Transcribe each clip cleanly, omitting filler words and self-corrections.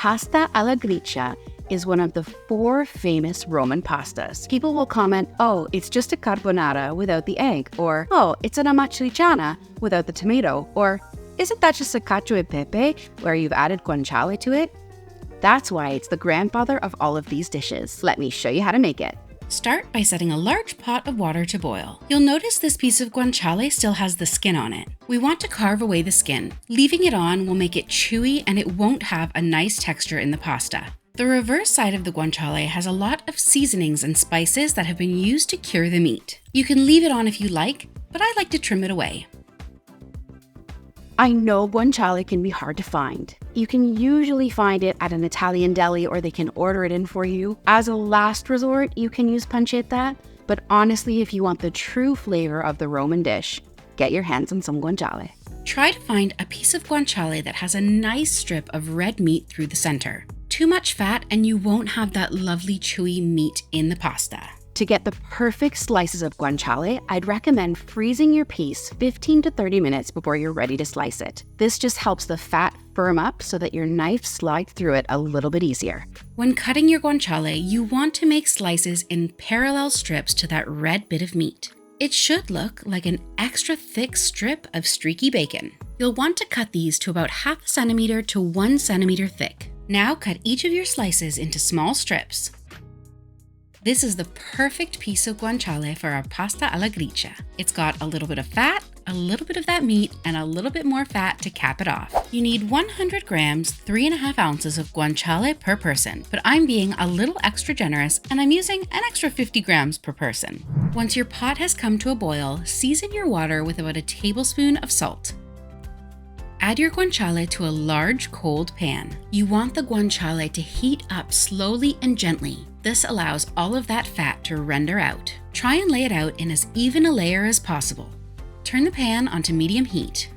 Pasta alla gricia is one of the 4 famous Roman pastas. People will comment, oh, it's just a carbonara without the egg, or oh, it's an amatriciana without the tomato, or isn't that just a cacio e pepe where you've added guanciale to it? That's why it's the grandfather of all of these dishes. Let me show you how to make it. Start by setting a large pot of water to boil. You'll notice this piece of guanciale still has the skin on it. We want to carve away the skin. Leaving it on will make it chewy and it won't have a nice texture in the pasta. The reverse side of the guanciale has a lot of seasonings and spices that have been used to cure the meat. You can leave it on if you like, but I like to trim it away. I know guanciale can be hard to find. You can usually find it at an Italian deli or they can order it in for you. As a last resort, you can use pancetta, but honestly, if you want the true flavor of the Roman dish, get your hands on some guanciale. Try to find a piece of guanciale that has a nice strip of red meat through the center. Too much fat and you won't have that lovely chewy meat in the pasta. To get the perfect slices of guanciale, I'd recommend freezing your piece 15 to 30 minutes before you're ready to slice it. This just helps the fat firm up so that your knife slides through it a little bit easier. When cutting your guanciale, you want to make slices in parallel strips to that red bit of meat. It should look like an extra thick strip of streaky bacon. You'll want to cut these to about 1/2 centimeter to 1 centimeter thick. Now cut each of your slices into small strips. This is the perfect piece of guanciale for our pasta alla gricia. It's got a little bit of fat, a little bit of that meat, and a little bit more fat to cap it off. You need 100 grams, 3.5 ounces of guanciale per person, but I'm being a little extra generous and I'm using an extra 50 grams per person. Once your pot has come to a boil, season your water with about a tablespoon of salt. Add your guanciale to a large cold pan. You want the guanciale to heat up slowly and gently. This allows all of that fat to render out. Try and lay it out in as even a layer as possible. Turn the pan onto medium heat.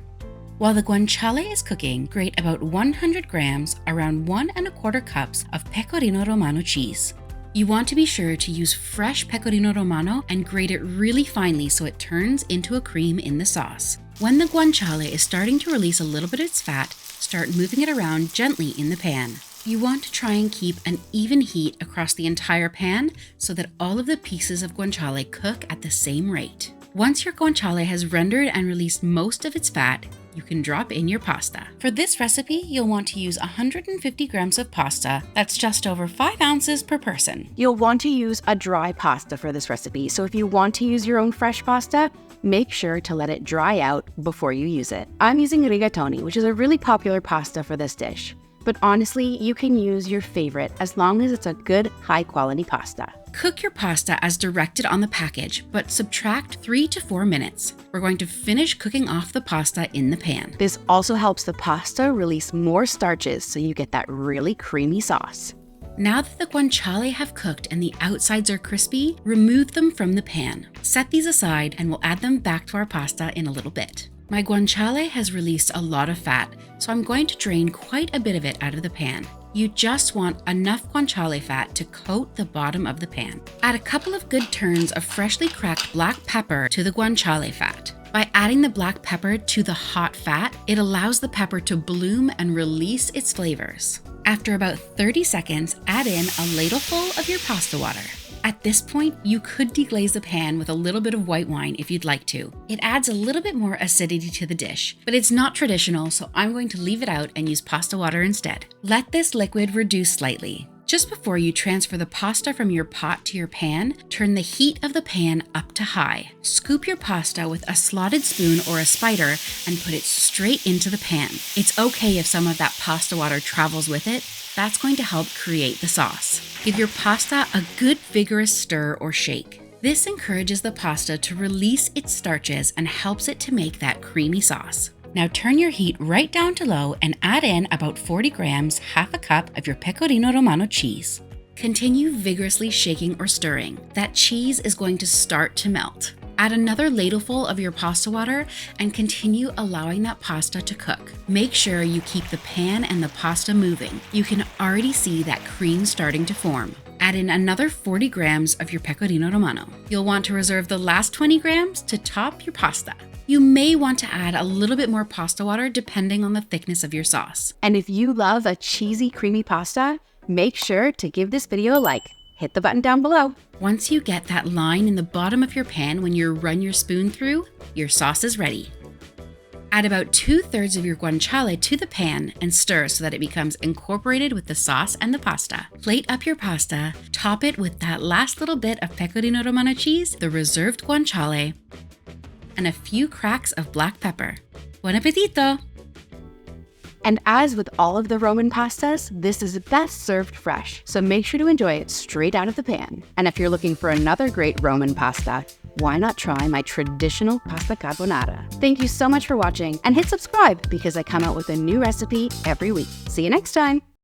While the guanciale is cooking, grate about 100 grams, around 1¼ cups of pecorino romano cheese. You want to be sure to use fresh pecorino romano and grate it really finely so it turns into a cream in the sauce. When the guanciale is starting to release a little bit of its fat, start moving it around gently in the pan. You want to try and keep an even heat across the entire pan so that all of the pieces of guanciale cook at the same rate. Once your guanciale has rendered and released most of its fat, you can drop in your pasta. For this recipe, you'll want to use 150 grams of pasta. That's just over 5 ounces per person. You'll want to use a dry pasta for this recipe, so if you want to use your own fresh pasta, make sure to let it dry out before you use it. I'm using rigatoni, which is a really popular pasta for this dish. But honestly, you can use your favorite as long as it's a good, high-quality pasta. Cook your pasta as directed on the package, but subtract 3 to 4 minutes. We're going to finish cooking off the pasta in the pan. This also helps the pasta release more starches so you get that really creamy sauce. Now that the guanciale have cooked and the outsides are crispy, remove them from the pan. Set these aside and we'll add them back to our pasta in a little bit. My guanciale has released a lot of fat, so I'm going to drain quite a bit of it out of the pan. You just want enough guanciale fat to coat the bottom of the pan. Add a couple of good turns of freshly cracked black pepper to the guanciale fat. By adding the black pepper to the hot fat, it allows the pepper to bloom and release its flavors. After about 30 seconds, add in a ladleful of your pasta water. At this point, you could deglaze the pan with a little bit of white wine if you'd like to. It adds a little bit more acidity to the dish, but it's not traditional, so I'm going to leave it out and use pasta water instead. Let this liquid reduce slightly. Just before you transfer the pasta from your pot to your pan, turn the heat of the pan up to high. Scoop your pasta with a slotted spoon or a spider and put it straight into the pan. It's okay if some of that pasta water travels with it. That's going to help create the sauce. Give your pasta a good vigorous stir or shake. This encourages the pasta to release its starches and helps it to make that creamy sauce. Now turn your heat right down to low and add in about 40 grams, 1/2 cup of your pecorino romano cheese. Continue vigorously shaking or stirring. That cheese is going to start to melt. Add another ladleful of your pasta water and continue allowing that pasta to cook. Make sure you keep the pan and the pasta moving. You can already see that cream starting to form. Add in another 40 grams of your pecorino romano. You'll want to reserve the last 20 grams to top your pasta. You may want to add a little bit more pasta water depending on the thickness of your sauce. And if you love a cheesy, creamy pasta, make sure to give this video a like. Hit the button down below. Once you get that line in the bottom of your pan when you run your spoon through, your sauce is ready. Add about 2/3 of your guanciale to the pan and stir so that it becomes incorporated with the sauce and the pasta. Plate up your pasta, top it with that last little bit of pecorino romano cheese, the reserved guanciale, and a few cracks of black pepper. Buon appetito! And as with all of the Roman pastas, this is best served fresh, so make sure to enjoy it straight out of the pan. And if you're looking for another great Roman pasta, why not try my traditional pasta carbonara? Thank you so much for watching, and hit subscribe because I come out with a new recipe every week. See you next time!